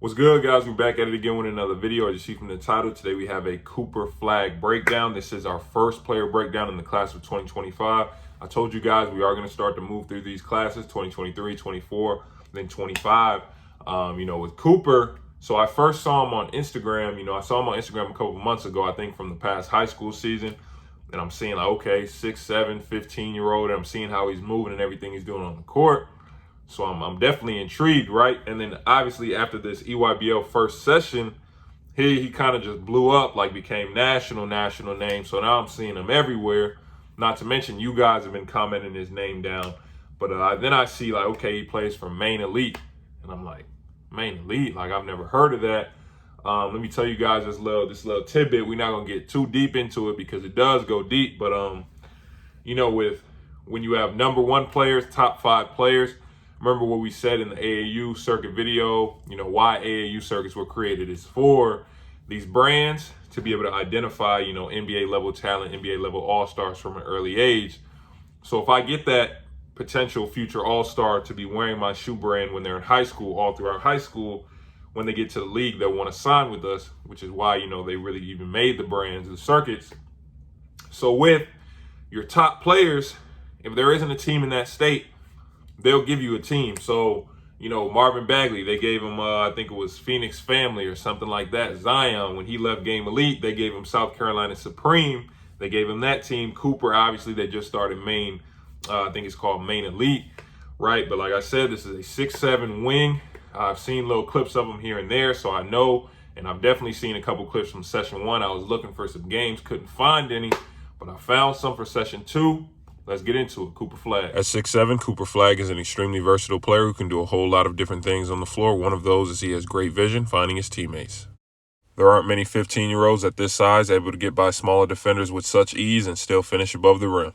What's good, guys? We're back at it again with another video. As you see from the title, today we have a Cooper Flagg breakdown. This is our first player breakdown in the class of 2025. I told you guys we are going to start to move through these classes, 2023, 24, then 25, with Cooper. So I first saw him on Instagram. I saw him on Instagram a couple months ago, I think from the past high school season. And I'm seeing like, okay, 6, 7, 15-year-old. And I'm seeing how he's moving and everything he's doing on the court. So I'm definitely intrigued, right? And then obviously after this EYBL first session, he kind of just blew up, like became national name. So now I'm seeing him everywhere. Not to mention you guys have been commenting his name down. But then I see like, okay, he plays for Maine Elite. And I'm like, Maine Elite? Like I've never heard of that. Let me tell you guys this little tidbit. We're not going to get too deep into it because it does go deep. But, when you have number one players, top 5 players, remember what we said in the AAU circuit video, why AAU circuits were created is for these brands to be able to identify, NBA level talent, NBA level all-stars from an early age. So if I get that potential future all-star to be wearing my shoe brand when they're in high school, all throughout high school, when they get to the league, they'll want to sign with us, which is why, they really even made the brands, the circuits. So with your top players, if there isn't a team in that state, they'll give you a team. So, Marvin Bagley, they gave him, I think it was Phoenix Family or something like that. Zion, when he left Game Elite, they gave him South Carolina Supreme. They gave him that team. Cooper, obviously, they just started Maine. I think it's called Maine Elite, right? But like I said, this is a 6'7" wing. I've seen little clips of him here and there, so I know. And I've definitely seen a couple clips from Session 1. I was looking for some games, couldn't find any, but I found some for Session 2. Let's get into it. Cooper Flagg. At 6'7", Cooper Flagg is an extremely versatile player who can do a whole lot of different things on the floor. One of those is he has great vision, finding his teammates. There aren't many 15-year-olds at this size able to get by smaller defenders with such ease and still finish above the rim.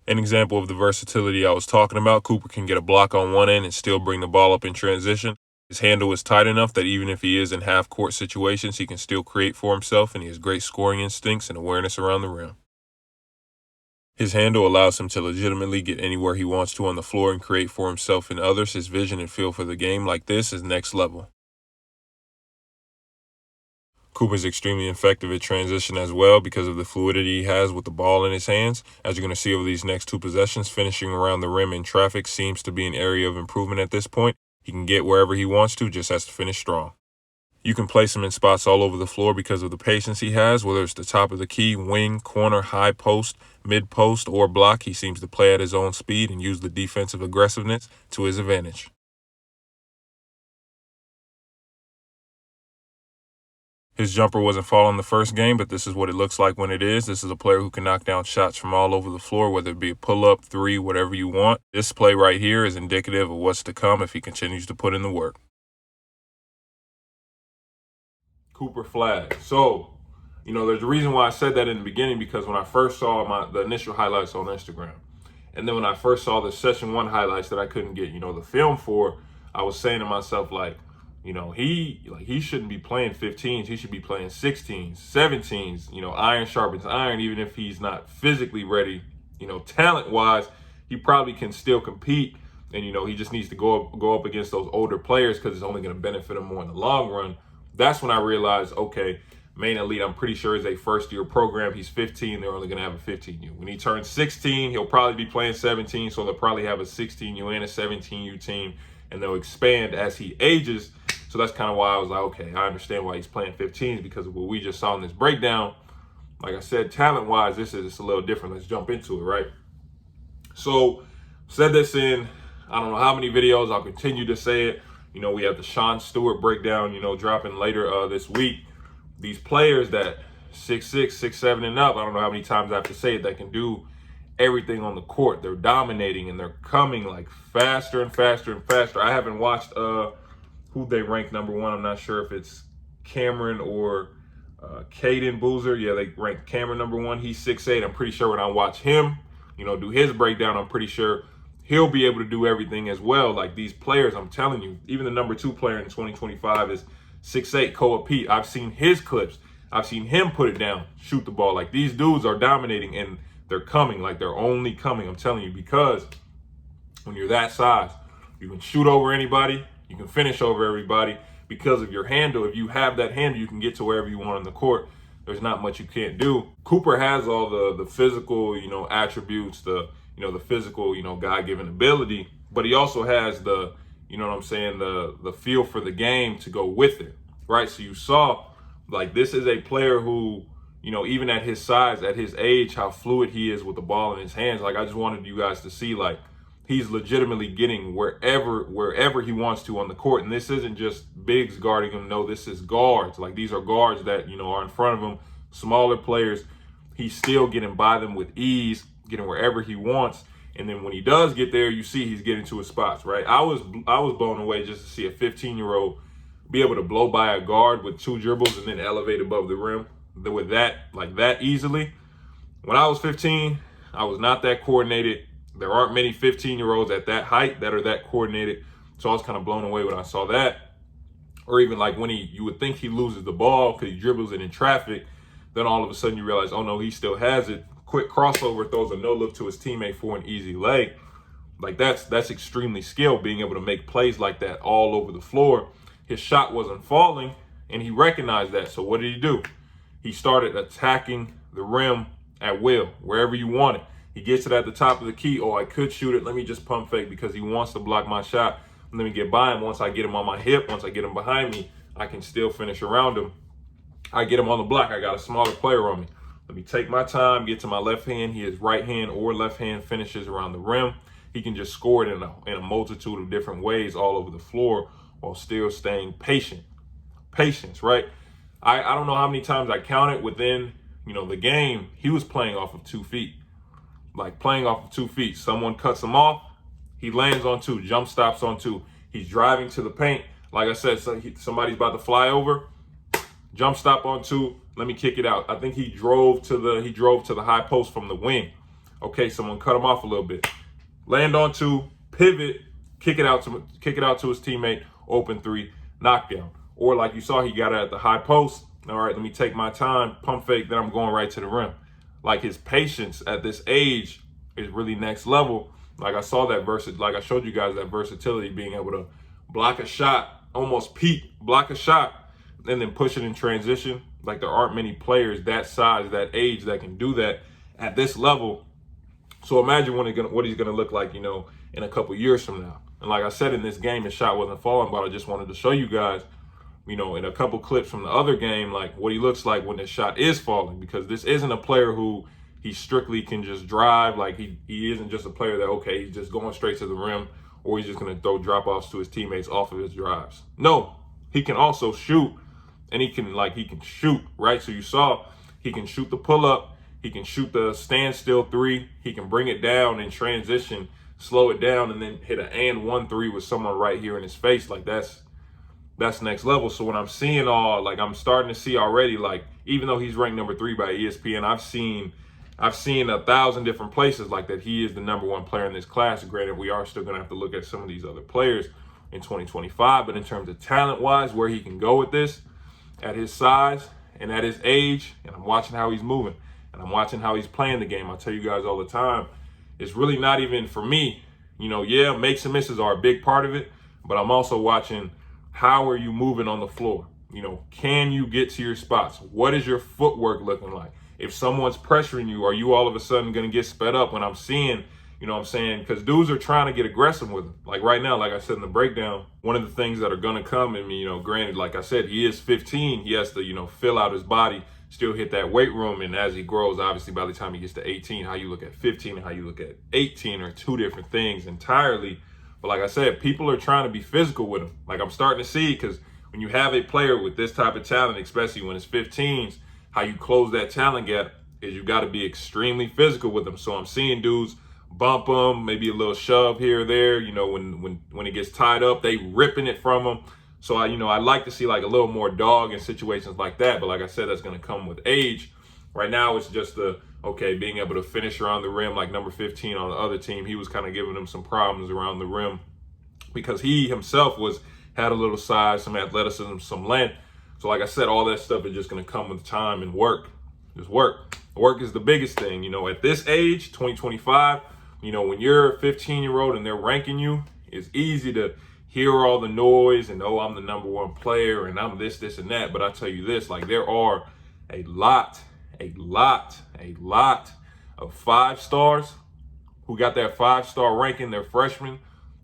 An example of the versatility I was talking about, Cooper can get a block on one end and still bring the ball up in transition. His handle is tight enough that even if he is in half-court situations, he can still create for himself, and he has great scoring instincts and awareness around the rim. His handle allows him to legitimately get anywhere he wants to on the floor and create for himself and others. His vision and feel for the game like this is next level. Cooper's extremely effective at transition as well because of the fluidity he has with the ball in his hands. As you're going to see over these next 2 possessions, finishing around the rim in traffic seems to be an area of improvement at this point. He can get wherever he wants to, just has to finish strong. You can place him in spots all over the floor because of the patience he has, whether it's the top of the key, wing, corner, high post, mid post, or block. He seems to play at his own speed and use the defensive aggressiveness to his advantage. His jumper wasn't falling the first game, but this is what it looks like when it is. This is a player who can knock down shots from all over the floor, whether it be a pull-up, 3, whatever you want. This play right here is indicative of what's to come if he continues to put in the work. Cooper Flagg. So, there's a reason why I said that in the beginning, because when I first saw the initial highlights on Instagram, and then when I first saw the Session 1 highlights that I couldn't get, the film for, I was saying to myself, like, he shouldn't be playing 15s. He should be playing 16s, 17s. Iron sharpens iron. Even if he's not physically ready, talent-wise, he probably can still compete. And, he just needs to go up against those older players because it's only going to benefit him more in the long run. That's when I realized, okay, Maine Elite, I'm pretty sure is a first-year program. He's 15. They're only going to have a 15U. When he turns 16, he'll probably be playing 17, so they'll probably have a 16U and a 17U team, and they'll expand as he ages. So that's kind of why I was like, okay, I understand why he's playing 15s, because of what we just saw in this breakdown. Like I said, talent-wise, this is a little different. Let's jump into it, right? So, said this in, I don't know how many videos. I'll continue to say it. We have the Sean Stewart breakdown, dropping later this week. These players that 6'6", 6'7", and up, I don't know how many times I have to say it, that can do everything on the court. They're dominating, and they're coming like faster and faster and faster. I haven't watched who they rank number 1. I'm not sure if it's Cameron or Caden Boozer. Yeah, they rank Cameron number 1. He's 6'8". I'm pretty sure when I watch him, do his breakdown, I'm pretty sure he'll be able to do everything as well. Like these players, I'm telling you, even the number 2 player in 2025 is 6'8", Koa Pete. I've seen his clips. I've seen him put it down, shoot the ball. Like these dudes are dominating, and they're coming. Like they're only coming, I'm telling you, because when you're that size, you can shoot over anybody. You can finish over everybody because of your handle. If you have that handle, you can get to wherever you want on the court. There's not much you can't do. Cooper has all the physical, attributes, the physical, God-given ability, but he also has the, the feel for the game to go with it, right? So you saw, like, this is a player who, even at his size, at his age, how fluid he is with the ball in his hands. Like, I just wanted you guys to see, like, he's legitimately getting wherever he wants to on the court. And this isn't just bigs guarding him. No, this is guards. Like, these are guards that, are in front of him, smaller players. He's still getting by them with ease, getting wherever he wants. And then when he does get there, you see he's getting to his spots, right? I was blown away just to see a 15-year-old be able to blow by a guard with 2 dribbles and then elevate above the rim with that easily. When I was 15, I was not that coordinated. There aren't many 15-year-olds at that height that are that coordinated. So I was kind of blown away when I saw that. Or even like when you would think he loses the ball because he dribbles it in traffic. Then all of a sudden you realize, oh no, he still has it. Quick crossover, throws a no look to his teammate for an easy lay. Like that's extremely skilled, being able to make plays like that all over the floor. His shot wasn't falling and he recognized that. So what did he do? He started attacking the rim at will, wherever you want it. He gets it at the top of the key. Oh, I could shoot it. Let me just pump fake because he wants to block my shot. Let me get by him. Once I get him on my hip, once I get him behind me, I can still finish around him. I get him on the block. I got a smaller player on me. Let me take my time, get to my left hand. He has right hand or left hand finishes around the rim. He can just score it in a multitude of different ways all over the floor while still staying patient. Patience, right? I don't know how many times I counted within, the game. He was playing off of 2 feet. Like playing off of 2 feet. Someone cuts him off. He lands on 2, jump stops on 2. He's driving to the paint. Like I said, somebody's about to fly over. Jump stop on 2. Let me kick it out. I think he drove to the high post from the wing. Okay, someone cut him off a little bit. Land on 2, pivot, kick it out to his teammate. Open 3, knockdown. Or like you saw, he got it at the high post. All right, let me take my time, pump fake, then I'm going right to the rim. Like his patience at this age is really next level. Like I saw that like I showed you guys that versatility, being able to block a shot, almost peek, block a shot, and then push it in transition. Like there aren't many players that size, that age that can do that at this level. So imagine what he's gonna look like, in a couple years from now. And like I said, in this game, his shot wasn't falling, but I just wanted to show you guys, in a couple clips from the other game, like what he looks like when his shot is falling, because this isn't a player who he strictly can just drive. Like he isn't just a player that, okay, he's just going straight to the rim, or he's just going to throw drop-offs to his teammates off of his drives. No, he can also shoot, and he can shoot, right? So you saw he can shoot the pull-up, he can shoot the standstill 3, he can bring it down in transition, slow it down, and then hit an and 1-3 with someone right here in his face. Like that's next level. So when I'm seeing I'm starting to see already, like, even though he's ranked number 3 by ESPN, I've seen 1,000 different places like that he is the number 1 player in this class. Granted, we are still going to have to look at some of these other players in 2025, but in terms of talent-wise, where he can go with this at his size and at his age, and I'm watching how he's moving, and I'm watching how he's playing the game. I tell you guys all the time, it's really not even for me, yeah, makes and misses are a big part of it, but I'm also watching how are you moving on the floor? Can you get to your spots? What is your footwork looking like? If someone's pressuring you, are you all of a sudden going to get sped up? When I'm seeing, because dudes are trying to get aggressive with him. Like right now, like I said in the breakdown, one of the things that are going to come, and, granted, like I said, he is 15. He has to, fill out his body, still hit that weight room. And as he grows, obviously, by the time he gets to 18, how you look at 15 and how you look at 18 are 2 different things entirely. But like I said, people are trying to be physical with him. Like I'm starting to see, because when you have a player with this type of talent, especially when it's 15s, how you close that talent gap is you got to be extremely physical with them. So I'm seeing dudes bump him, maybe a little shove here or there. When it gets tied up, they ripping it from him. So I like to see like a little more dog in situations like that. But like I said, that's going to come with age. Right now, it's just being able to finish around the rim, like number 15 on the other team. He was kind of giving them some problems around the rim because he himself had a little size, some athleticism, some length. So like I said, all that stuff is just going to come with time and work. Just work. Work is the biggest thing. At this age, 2025, when you're a 15-year-old and they're ranking you, it's easy to hear all the noise and, oh, I'm the number one player and I'm this, this, and that. But I tell you this, like, there are a lot of 5-stars who got that 5-star ranking their freshman,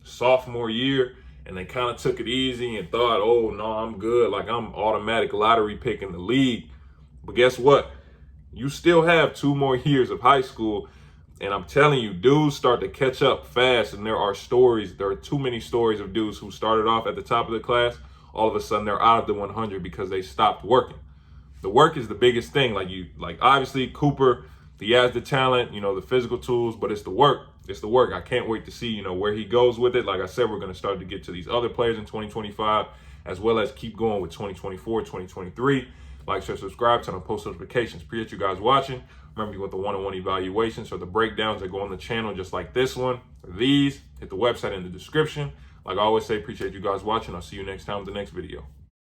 sophomore year, and they kind of took it easy and thought, oh, no, I'm good. Like, I'm automatic lottery pick in the league. But guess what? You still have 2 more years of high school. And I'm telling you, dudes start to catch up fast. And there are too many stories of dudes who started off at the top of the class. All of a sudden, they're out of the 100 because they stopped working. The work is the biggest thing. Like obviously, Cooper, he has the talent, the physical tools, but it's the work. It's the work. I can't wait to see, where he goes with it. Like I said, we're going to start to get to these other players in 2025, as well as keep going with 2024, 2023. Like, share, subscribe, turn on post notifications. Appreciate you guys watching. Remember, you want the one-on-one evaluations or the breakdowns that go on the channel just like this one. These, hit the website in the description. Like I always say, appreciate you guys watching. I'll see you next time with the next video.